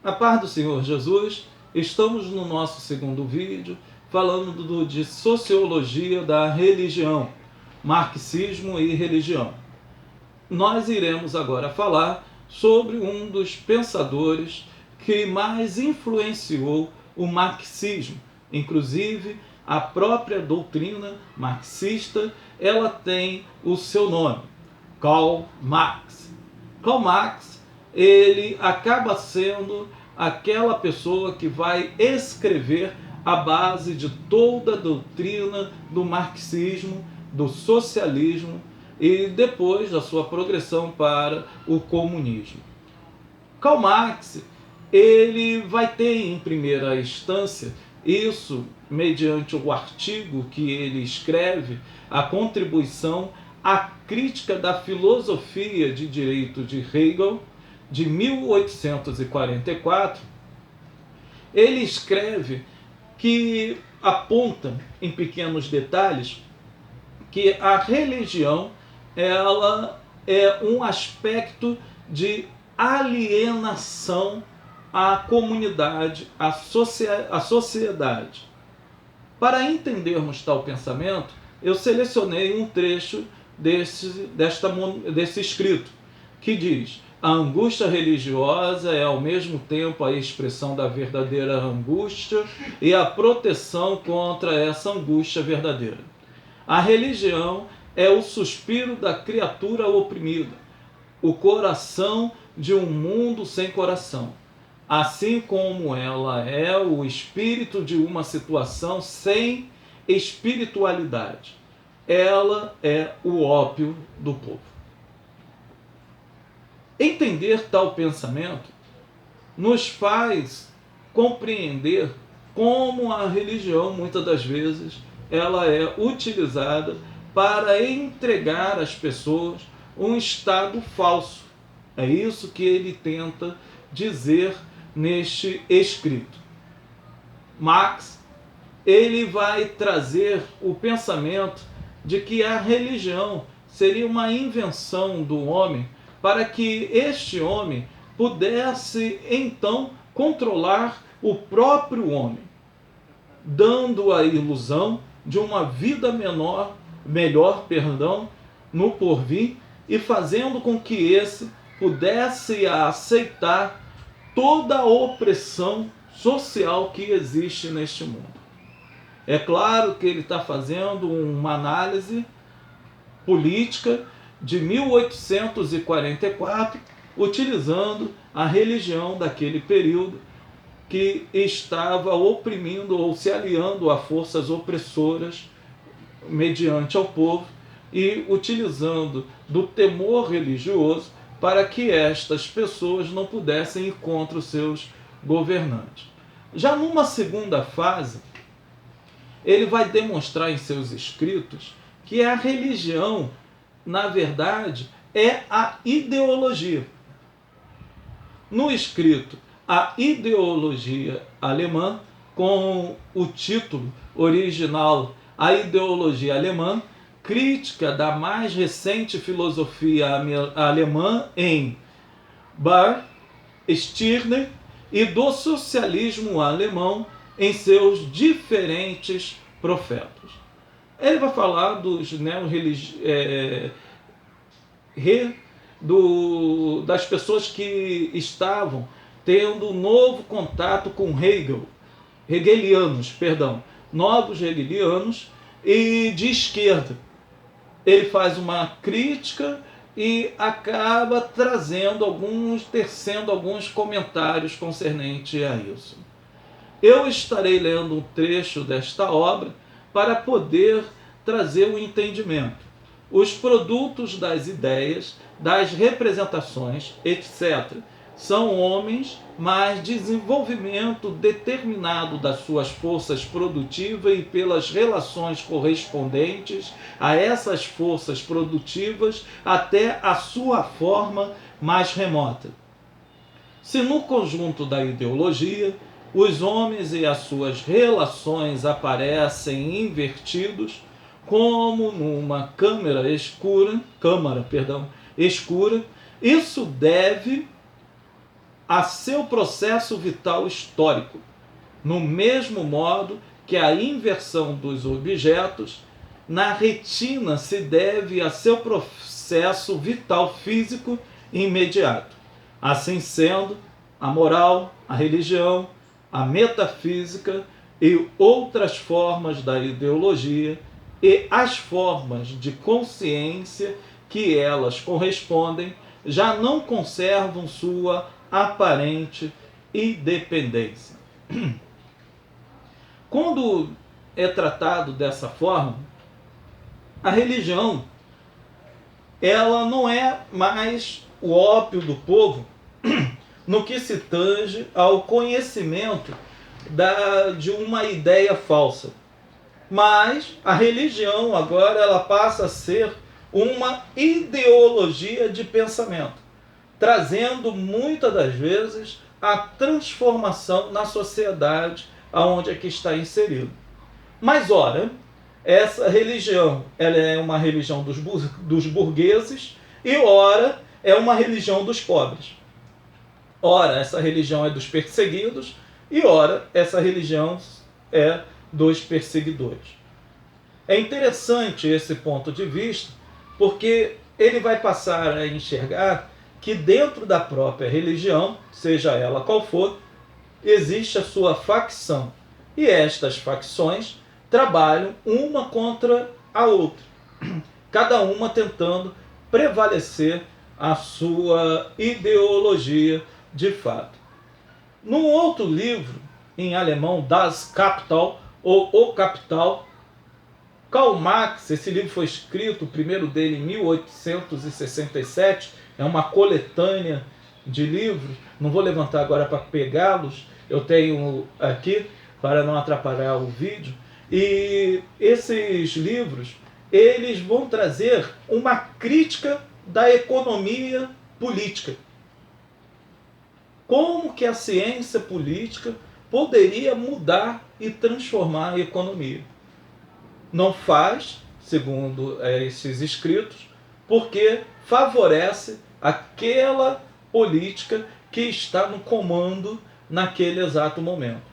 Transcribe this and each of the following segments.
A paz do Senhor Jesus, estamos no nosso segundo vídeo falando de sociologia da religião, marxismo e religião. Nós iremos agora falar sobre um dos pensadores que mais influenciou o marxismo. Inclusive, a própria doutrina marxista, ela tem o seu nome, Karl Marx. Karl Marx, ele acaba sendo aquela pessoa que vai escrever a base de toda a doutrina do marxismo, do socialismo e depois da sua progressão para o comunismo. Karl Marx, ele vai ter em primeira instância, isso mediante o artigo que ele escreve, a contribuição à crítica da filosofia de direito de Hegel, de 1844, ele escreve que aponta em pequenos detalhes que a religião ela é um aspecto de alienação à comunidade, à sociedade. Para entendermos tal pensamento, eu selecionei um trecho desse escrito, que diz: a angústia religiosa é ao mesmo tempo a expressão da verdadeira angústia e a proteção contra essa angústia verdadeira. A religião é o suspiro da criatura oprimida, o coração de um mundo sem coração, assim como ela é o espírito de uma situação sem espiritualidade. Ela é o ópio do povo. Entender tal pensamento nos faz compreender como a religião, muitas das vezes, ela é utilizada para entregar às pessoas um estado falso. É isso que ele tenta dizer neste escrito. Marx, ele vai trazer o pensamento de que a religião seria uma invenção do homem para que este homem pudesse então controlar o próprio homem, dando a ilusão de uma vida melhor, no porvir, e fazendo com que esse pudesse aceitar toda a opressão social que existe neste mundo. É claro que ele está fazendo uma análise política de 1844, utilizando a religião daquele período que estava oprimindo ou se aliando a forças opressoras mediante ao povo e utilizando do temor religioso para que estas pessoas não pudessem ir contra os seus governantes. Já numa segunda fase, ele vai demonstrar em seus escritos que a religião, na verdade, é a ideologia. No escrito A Ideologia Alemã, com o título original A Ideologia Alemã, crítica da mais recente filosofia alemã em Bahr, Stirner e do socialismo alemão em seus diferentes profetas. Ele vai falar dos das pessoas que estavam tendo um novo contato com novos hegelianos e de esquerda. Ele faz uma crítica e acaba tecendo alguns comentários concernentes a isso. Eu estarei lendo um trecho desta obra para poder trazer o entendimento. Os produtos das ideias, das representações, etc., são homens, mas desenvolvimento determinado das suas forças produtivas e pelas relações correspondentes a essas forças produtivas até a sua forma mais remota. Se no conjunto da ideologia os homens e as suas relações aparecem invertidos, como numa câmara escura, isso deve a seu processo vital histórico, no mesmo modo que a inversão dos objetos na retina se deve a seu processo vital físico imediato. Assim sendo, a moral, a religião, a metafísica e outras formas da ideologia e as formas de consciência que elas correspondem já não conservam sua aparente independência. Quando é tratado dessa forma, a religião ela não é mais o ópio do povo no que se tange ao conhecimento de uma ideia falsa. Mas a religião agora ela passa a ser uma ideologia de pensamento, trazendo muitas das vezes a transformação na sociedade aonde é que está inserido. Mas ora, essa religião ela é uma religião dos burgueses e ora é uma religião dos pobres. Ora, essa religião é dos perseguidos e ora, essa religião é dos perseguidores. É interessante esse ponto de vista porque ele vai passar a enxergar que dentro da própria religião, seja ela qual for, existe a sua facção. E estas facções trabalham uma contra a outra, cada uma tentando prevalecer a sua ideologia de fato. Num outro livro, em alemão, Das Kapital, ou O Capital, Karl Marx, esse livro foi escrito, o primeiro dele em 1867, é uma coletânea de livros, não vou levantar agora para pegá-los, eu tenho aqui para não atrapalhar o vídeo, e esses livros, eles vão trazer uma crítica da economia política. Como que a ciência política poderia mudar e transformar a economia? Não faz, segundo esses escritos, porque favorece aquela política que está no comando naquele exato momento.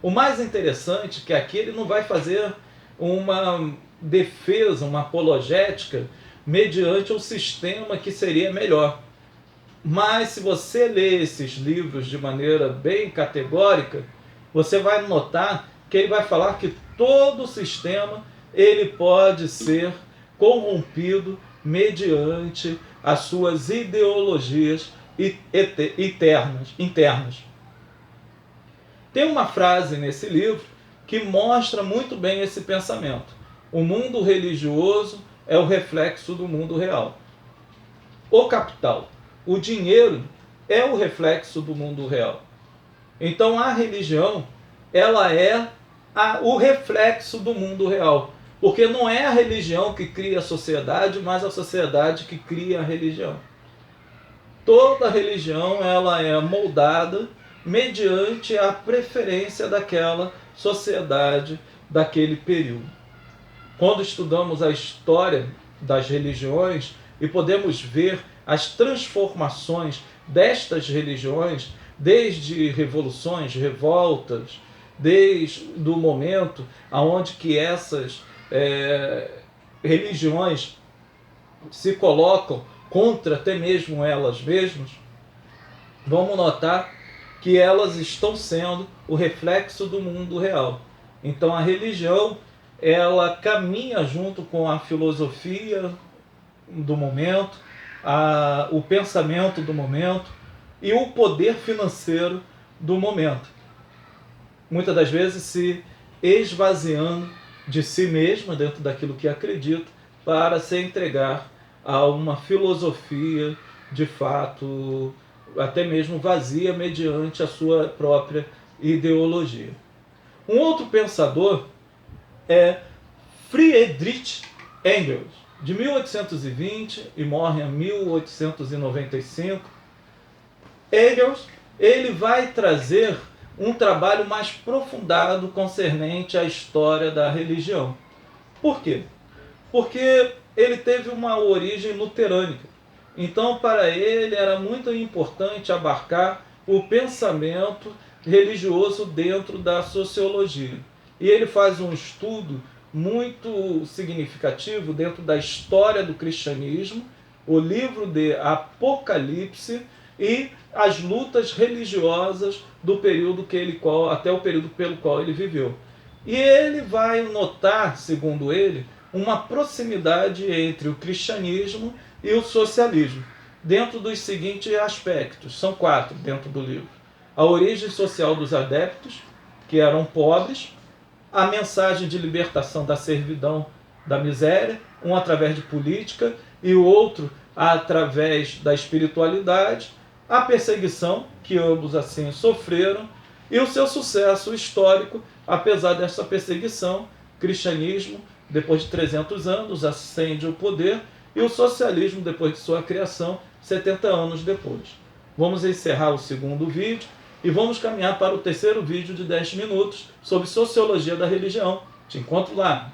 O mais interessante é que aqui ele não vai fazer uma defesa, uma apologética mediante um sistema que seria melhor. Mas se você ler esses livros de maneira bem categórica, você vai notar que ele vai falar que todo sistema ele pode ser corrompido mediante as suas ideologias internas. Tem uma frase nesse livro que mostra muito bem esse pensamento. O mundo religioso é o reflexo do mundo real. O capital, o dinheiro, é o reflexo do mundo real. Então a religião, ela é o reflexo do mundo real. Porque não é a religião que cria a sociedade, mas a sociedade que cria a religião. Toda religião ela é moldada mediante a preferência daquela sociedade, daquele período. Quando estudamos a história das religiões e podemos ver as transformações destas religiões, desde revoluções, revoltas, desde o momento onde que essas religiões se colocam contra até mesmo elas mesmas, vamos notar que elas estão sendo o reflexo do mundo real. Então a religião, ela caminha junto com a filosofia do momento, o pensamento do momento e o poder financeiro do momento. Muitas das vezes se esvaziando de si mesma, dentro daquilo que acredita, para se entregar a uma filosofia de fato até mesmo vazia mediante a sua própria ideologia. Um outro pensador é Friedrich Engels, de 1820 e morre em 1895. Engels, ele vai trazer um trabalho mais aprofundado concernente à história da religião. Por quê? Porque ele teve uma origem luterânica. Então, para ele, era muito importante abarcar o pensamento religioso dentro da sociologia. E ele faz um estudo muito significativo dentro da história do cristianismo, o livro de Apocalipse e as lutas religiosas do período até o período pelo qual ele viveu. E ele vai notar, segundo ele, uma proximidade entre o cristianismo e o socialismo, dentro dos seguintes aspectos, são 4 dentro do livro. A origem social dos adeptos, que eram pobres, a mensagem de libertação da servidão, da miséria, um através de política e o outro através da espiritualidade, a perseguição, que ambos assim sofreram, e o seu sucesso histórico, apesar dessa perseguição. Cristianismo, depois de 300 anos, ascende ao poder, e o socialismo, depois de sua criação, 70 anos depois. Vamos encerrar o segundo vídeo e vamos caminhar para o terceiro vídeo de 10 minutos sobre sociologia da religião. Te encontro lá.